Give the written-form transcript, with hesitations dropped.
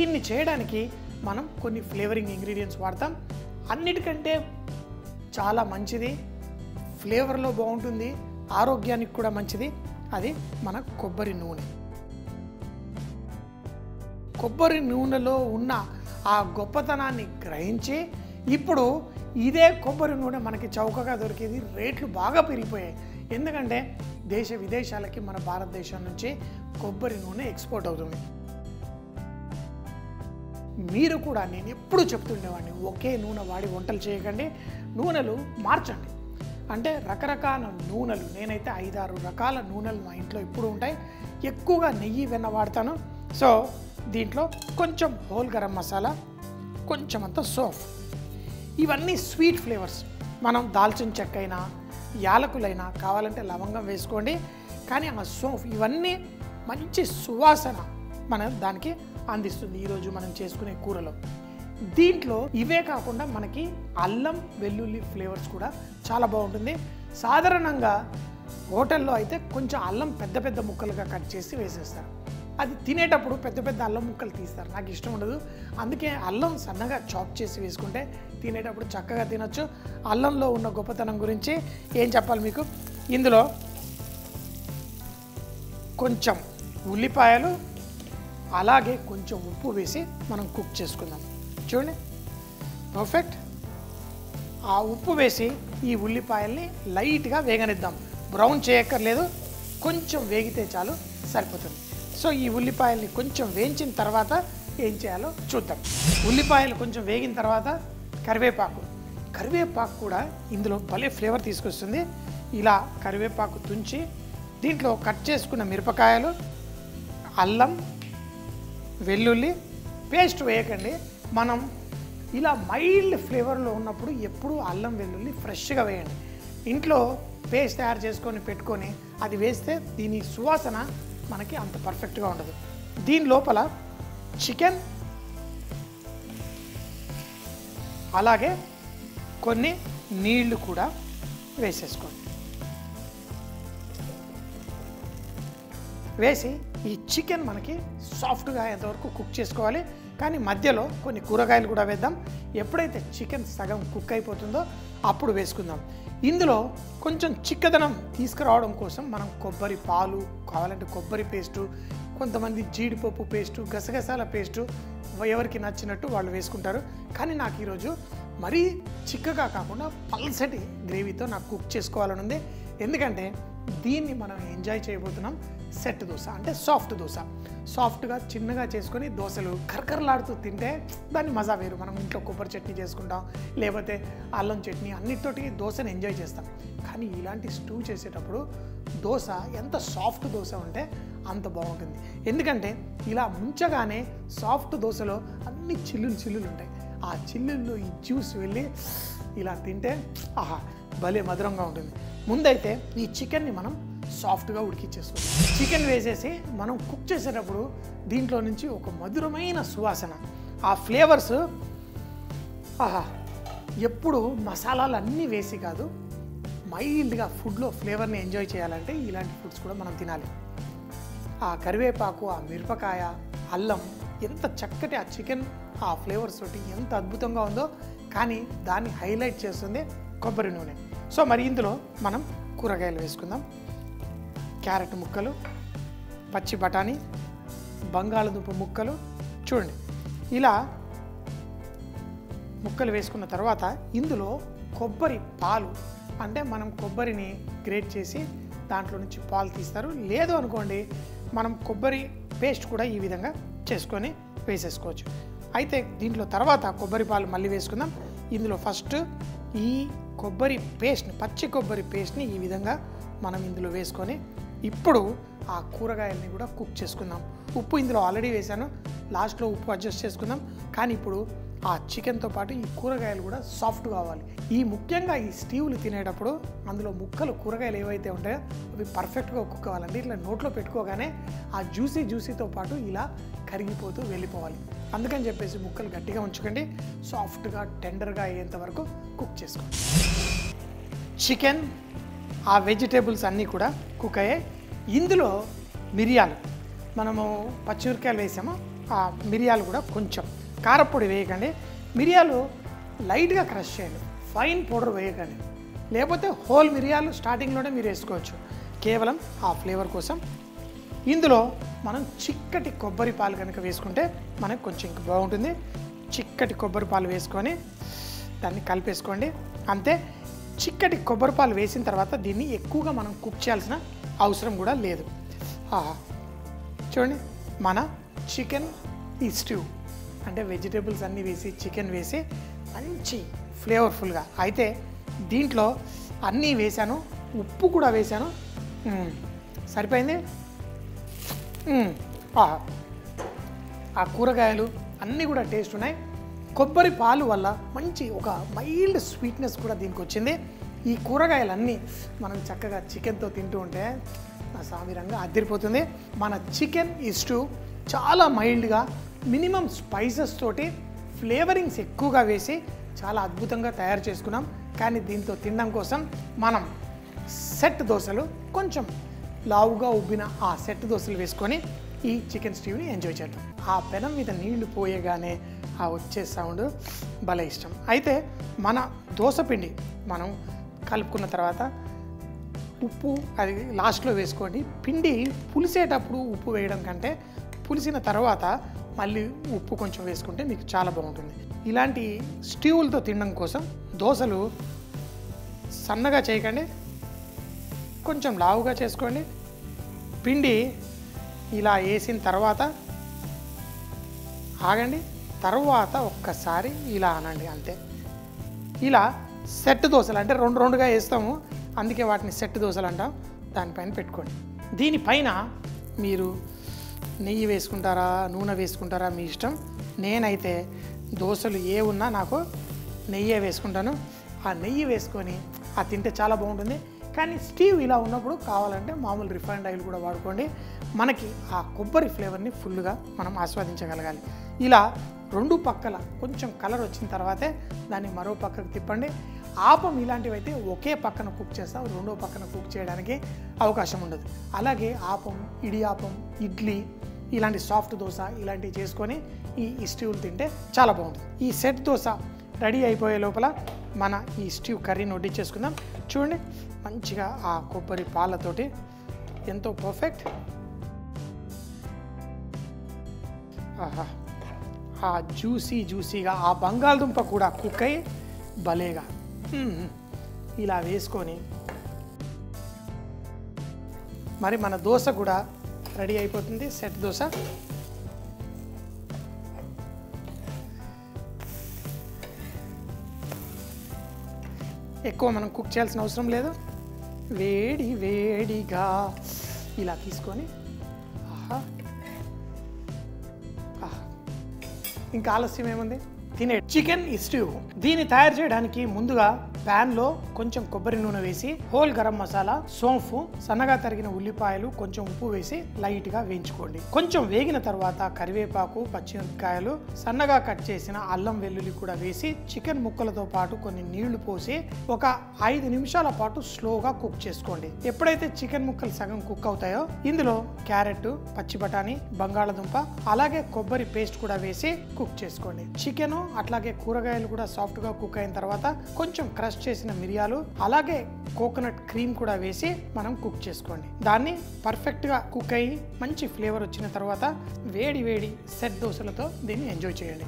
దీన్ని చేయడానికి మనం కొన్ని ఫ్లేవరింగ్ ఇంగ్రీడియంట్స్ వాడతాం. అన్నిటికంటే చాలా మంచిది, ఫ్లేవర్లో బాగుంటుంది, ఆరోగ్యానికి కూడా మంచిది, అది మన కొబ్బరి నూనె. కొబ్బరి నూనెలో ఉన్న ఆ గొప్పతనాన్ని గ్రహించి ఇప్పుడు ఇదే కొబ్బరి నూనె మనకి చౌకగా దొరికేది, రేట్లు బాగా పెరిగిపోయాయి. ఎందుకంటే దేశ విదేశాలకి మన భారతదేశం నుంచి కొబ్బరి నూనె ఎక్స్పోర్ట్ అవుతుంది. మీరు కూడా, నేను ఎప్పుడు చెప్తుండేవాడిని, ఒకే నూనె వాడి వంటలు చేయకండి, నూనెలు మార్చండి. అంటే రకరకాల నూనెలు, నేనైతే 5-6 రకాల నూనెలు మా ఇంట్లో ఇప్పుడు ఉంటాయి. ఎక్కువగా నెయ్యి, వెన్న వాడతాను. సో దీంట్లో కొంచెం హోల్ గరం మసాలా, కొంచెం అంత సోంఫ్, ఇవన్నీ స్వీట్ ఫ్లేవర్స్. మనం దాల్చిన చెక్క అయినా యాలకులైనా కావాలంటే లవంగం వేసుకోండి. కానీ ఆ సోంఫ్ ఇవన్నీ మంచి సువాసన మన దానికి అందిస్తుంది ఈరోజు మనం చేసుకునే కూరలో. దీంట్లో ఇవే కాకుండా మనకి అల్లం వెల్లుల్లి ఫ్లేవర్స్ కూడా చాలా బాగుంటుంది. సాధారణంగా హోటల్లో అయితే కొంచెం అల్లం పెద్ద పెద్ద ముక్కలుగా కట్ చేసి వేసేస్తారు. అది తినేటప్పుడు పెద్ద పెద్ద అల్లం ముక్కలు తీస్తారు, నాకు ఇష్టం ఉండదు. అందుకే అల్లం సన్నగా చాప్ చేసి వేసుకుంటే తినేటప్పుడు చక్కగా తినొచ్చు. అల్లంలో ఉన్న గొప్పతనం గురించి ఏం చెప్పాలి మీకు. ఇందులో కొంచెం ఉల్లిపాయలు అలాగే కొంచెం ఉప్పు వేసి మనం కుక్ చేసుకుందాం. చూడండి, పర్ఫెక్ట్. ఆ ఉప్పు వేసి ఈ ఉల్లిపాయల్ని లైట్గా వేగనిద్దాం, బ్రౌన్ చేయక్కర్లేదు, కొంచెం వేగితే చాలు, సరిపోతుంది. సో ఈ ఉల్లిపాయల్ని కొంచెం వేయించిన తర్వాత ఏం చేయాలో చూద్దాం. ఉల్లిపాయలు కొంచెం వేగిన తర్వాత కరివేపాకు కూడా ఇందులో భలే ఫ్లేవర్ తీసుకొస్తుంది. ఇలా కరివేపాకు తుంచి దీంట్లో కట్ చేసుకున్న మిరపకాయలు, అల్లం వెల్లుల్లి పేస్ట్ వేయకండి. మనం ఇలా మైల్డ్ ఫ్లేవర్లో ఉన్నప్పుడు ఎప్పుడూ అల్లం వెల్లుల్లి ఫ్రెష్గా వేయండి. ఇంట్లో పేస్ట్ తయారు చేసుకొని పెట్టుకొని అది వేస్తే దీని సువాసన మనకి అంత పర్ఫెక్ట్గా ఉండదు. దీని లోపల చికెన్ అలాగే కొన్ని నీళ్లు కూడా వేసేసుకోండి. వేసి ఈ చికెన్ మనకి సాఫ్ట్గా ఎంతవరకు కుక్ చేసుకోవాలి. కానీ మధ్యలో కొన్ని కూరగాయలు కూడా వేద్దాం. ఎప్పుడైతే చికెన్ సగం కుక్ అయిపోతుందో అప్పుడు వేసుకుందాం. ఇందులో కొంచెం చిక్కదనం తీసుకురావడం కోసం మనం కొబ్బరి పాలు, కావాలంటే కొబ్బరి పేస్టు, కొంతమంది జీడిపప్పు పేస్టు, గసగసాల పేస్టు, ఎవరికి నచ్చినట్టు వాళ్ళు వేసుకుంటారు. కానీ నాకు ఈరోజు మరీ చిక్కగా కాకుండా పల్సటి గ్రేవీతో నాకు కుక్ చేసుకోవాలని ఉంది. ఎందుకంటే దీన్ని మనం ఎంజాయ్ చేయబోతున్నాం. సెట్ దోశ అంటే సాఫ్ట్ దోశ, సాఫ్ట్గా చిన్నగా చేసుకొని దోశలు కరకరలాడుతూ తింటే దాన్ని మజా వేరు. మనం ఇంట్లో కొబ్బరి చట్నీ చేసుకుంటాం, లేకపోతే అల్లం చట్నీ, అన్నిటితోటి దోశను ఎంజాయ్ చేస్తాం. కానీ ఇలాంటి స్టూ చేసేటప్పుడు దోశ ఎంత సాఫ్ట్ దోశ ఉంటే అంత బాగుంటుంది. ఎందుకంటే ఇలా ముంచగానే సాఫ్ట్ దోశలో అన్ని చిల్లులు ఉంటాయి. ఆ చిల్లుల్లో ఈ జ్యూస్ వెళ్ళి ఇలా తింటే ఆహా భలే మధురంగా ఉంటుంది. ముందైతే ఈ చికెన్ని మనం సాఫ్ట్గా ఉడికిచ్చేసుకోవాలి. చికెన్ వేసేసి మనం కుక్ చేసేటప్పుడు దీంట్లో నుంచి ఒక మధురమైన సువాసన, ఆ ఫ్లేవర్స్, ఆహా ఎప్పుడు మసాలాలు అన్నీ వేసి కాదు, మైల్డ్గా ఫుడ్లో ఫ్లేవర్ని ఎంజాయ్ చేయాలంటే ఇలాంటి ఫుడ్స్ కూడా మనం తినాలి. ఆ కరివేపాకు, ఆ మిరపకాయ, అల్లం ఎంత చక్కటి ఆ చికెన్ ఆ ఫ్లేవర్స్ తోటి ఎంత అద్భుతంగా ఉందో. కానీ దాన్ని హైలైట్ చేస్తుంది కొబ్బరి నూనె. సో మరి ఇందులో మనం కూరగాయలు వేసుకుందాం. క్యారెట్ ముక్కలు, పచ్చి బఠానీ, బంగాళదుంప ముక్కలు, చూడండి ఇలా ముక్కలు వేసుకున్న తర్వాత ఇందులో కొబ్బరి పాలు, అంటే మనం కొబ్బరిని గ్రేట్ చేసి దాంట్లో నుంచి పాలు తీస్తారు. లేదు అనుకోండి మనం కొబ్బరి పేస్ట్ కూడా ఈ విధంగా చేసుకొని వేసేసుకోవచ్చు. అయితే దీంట్లో తర్వాత కొబ్బరి పాలు మళ్ళీ వేసుకుందాం. ఇందులో ఫస్ట్ ఈ కొబ్బరి పేస్ట్ని, పచ్చి కొబ్బరి పేస్ట్ని ఈ విధంగా మనం ఇందులో వేసుకొని ఇప్పుడు ఆ కూరగాయల్ని కూడా కుక్ చేసుకుందాం. ఉప్పు ఇందులో ఆల్రెడీ వేసాను, లాస్ట్లో ఉప్పు అడ్జస్ట్ చేసుకుందాం. కానీ ఇప్పుడు ఆ చికెన్తో పాటు ఈ కూరగాయలు కూడా సాఫ్ట్ కావాలి. ముఖ్యంగా ఈ స్టీవ్లు తినేటప్పుడు అందులో ముక్కలు, కూరగాయలు ఏవైతే ఉంటాయో అవి పర్ఫెక్ట్గా కుక్ కావాలండి. ఇట్లా నోట్లో పెట్టుకోగానే ఆ జ్యూసీతో పాటు ఇలా కరిగిపోతూ వెళ్ళిపోవాలి. అందుకని చెప్పేసి ముక్కలు గట్టిగా ఉంచుకోండి, సాఫ్ట్గా టెండర్గా అయ్యేంత వరకు కుక్ చేసుకోండి. చికెన్, ఆ వెజిటేబుల్స్ అన్నీ కూడా కుక్ అయ్యాయి. ఇందులో మిరియాలు, మనము పచ్చిమిరకాయలు వేసామో మిరియాలు కూడా కొంచెం, కారపొడి వేయకండి, మిరియాలు లైట్గా క్రష్ చేయండి, ఫైన్ పౌడర్ వేయకండి, లేకపోతే హోల్ మిరియాలు స్టార్టింగ్లోనే మీరు వేసుకోవచ్చు, కేవలం ఆ ఫ్లేవర్ కోసం. ఇందులో మనం చిక్కటి కొబ్బరి పాలు కనుక వేసుకుంటే మనకు కొంచెం ఇంకా బాగుంటుంది. చిక్కటి కొబ్బరి పాలు వేసుకొని దాన్ని కలిపేసుకోండి. అంతే. చిక్కటి కొబ్బరి పాలు వేసిన తర్వాత దీన్ని ఎక్కువగా మనం కుక్ చేయాల్సిన అవసరం కూడా లేదు. చూడండి, మన చికెన్ ఈ స్ట్యూ అంటే వెజిటేబుల్స్ అన్నీ వేసి చికెన్ వేసి మంచి ఫ్లేవర్ఫుల్గా. అయితే దీంట్లో అన్నీ వేసాను, ఉప్పు కూడా వేసాను, సరిపోయింది. ఆ కూరగాయలు అన్నీ కూడా టేస్ట్ ఉన్నాయి. కొబ్బరి పాలు వల్ల మంచి ఒక మైల్డ్ స్వీట్నెస్ కూడా దీనికి వచ్చింది. ఈ కూరగాయలన్నీ మనం చక్కగా చికెన్తో తింటూ ఉంటే సామిరంగా అదిరిపోతుంది. మన చికెన్ స్ట్యూ చాలా మైల్డ్గా మినిమం స్పైసెస్ తోటి ఫ్లేవరింగ్స్ ఎక్కువగా వేసి చాలా అద్భుతంగా తయారు చేసుకున్నాం. కానీ దీంతో తినడం కోసం మనం సెట్ దోశలు, కొంచెం లావుగా ఉబ్బిన ఆ సెట్ దోశలు వేసుకొని ఈ చికెన్ స్ట్యూని ఎంజాయ్ చేద్దాం. ఆ పెనం మీద నీళ్లు పోయగానే ఆ వచ్చే సౌండ్ భలే ఇష్టం. అయితే మన దోశ పిండి మనం కలుపుకున్న తర్వాత ఉప్పు అది లాస్ట్లో వేసుకోండి. పిండి పులిసేటప్పుడు ఉప్పు వేయడం కంటే పులిసిన తర్వాత మళ్ళీ ఉప్పు కొంచెం వేసుకుంటే మీకు చాలా బాగుంటుంది. ఇలాంటి స్ట్యూలతో తినడం కోసం దోశలు సన్నగా చేయకండి, కొంచెం లావుగా చేసుకోండి. పిండి ఇలా వేసిన తర్వాత ఆగండి, తర్వాత ఒక్కసారి ఇలా అనండి, అంతే. ఇలా సెట్ దోశలు అంటే రెండు రెండుగా వేస్తాము, అందుకే వాటిని సెట్ దోశలు అంటాం. దానిపైన పెట్టుకోండి. దీనిపైన మీరు నెయ్యి వేసుకుంటారా, నూనె వేసుకుంటారా, మీ ఇష్టం. నేనైతే దోశలు ఏ ఉన్నా నాకు నెయ్యే వేసుకుంటాను. ఆ నెయ్యి వేసుకొని అది తింటే చాలా బాగుంటుంది. కానీ స్టీవ్ ఇలా ఉన్నప్పుడు కావాలంటే మామూలు రిఫైన్డ్ ఆయిల్ కూడా వాడుకోండి. మనకి ఆ కొబ్బరి ఫ్లేవర్ని ఫుల్గా మనం ఆస్వాదించగలగాలి. ఇలా రెండు పక్కల కొంచెం కలర్ వచ్చిన తర్వాతే దాన్ని మరో పక్కకు తిప్పండి. ఆపం ఇలాంటివి అయితే ఒకే పక్కన కుక్ చేస్తాం, రెండో పక్కన కుక్ చేయడానికి అవకాశం ఉండదు. అలాగే ఆపం, ఇడియాపం, ఇడ్లీ, ఇలాంటి సాఫ్ట్ దోశ ఇలాంటివి చేసుకొని ఈ స్ట్యూలు తింటే చాలా బాగుంటుంది. ఈ సెట్ దోశ రెడీ అయిపోయే లోపల మన ఈ స్ట్యూ కర్రీని వడ్డించేసుకుందాం. చూడండి, మంచిగా ఆ కొబ్బరి పాలతోటి ఎంతో పర్ఫెక్ట్. ఆహా, ఆ జ్యూసీగా ఆ బంగాళదుంప కూడా కుక్ అయ్యి భలేగా ఇలా వేసుకొని మరి మన దోశ కూడా రెడీ అయిపోతుంది. సెట్ దోశ ఎక్కువ మనం కుక్ చేయాల్సిన అవసరం లేదు. వేడిగా ఇలా తీసుకొని ఇంకా ఆలస్యం ఏముంది, తినే చికెన్ స్ట్యూ. దీన్ని తయారు చేయడానికి ముందుగా ప్యాన్లో కొంచెం కొబ్బరి నూనె వేసి హోల్ గరం మసాలా, సోంపు, సన్నగా తరిగిన ఉల్లిపాయలు, కొంచెం ఉప్పు వేసి లైట్గా వేయించుకోండి. కొంచెం వేగిన తర్వాత కరివేపాకు, పచ్చిమిరపకాయలు, సన్నగా కట్ చేసిన అల్లం వెల్లుల్లి కూడా వేసి చికెన్ ముక్కలతో పాటు కొన్ని నీళ్లు పోసి ఒక 5 నిమిషాల పాటు స్లోగా కుక్ చేసుకోండి. ఎప్పుడైతే చికెన్ ముక్కలు సగం కుక్ అవుతాయో ఇందులో క్యారెట్, పచ్చి బఠానీ, బంగాళదుంప అలాగే కొబ్బరి పేస్ట్ కూడా వేసి కుక్ చేసుకోండి. చికెన్ అట్లాగే కూరగాయలు కూడా సాఫ్ట్గా కుక్ అయిన తర్వాత కొంచెం క్రష్ చేసిన మిరియాలు అలాగే కోకోనట్ క్రీమ్ కూడా వేసి మనం కుక్ చేసుకోండి. దాన్ని పర్ఫెక్ట్గా కుక్ అయ్యి మంచి ఫ్లేవర్ వచ్చిన తర్వాత వేడి సెట్ దోశలతో దీన్ని ఎంజాయ్ చేయండి.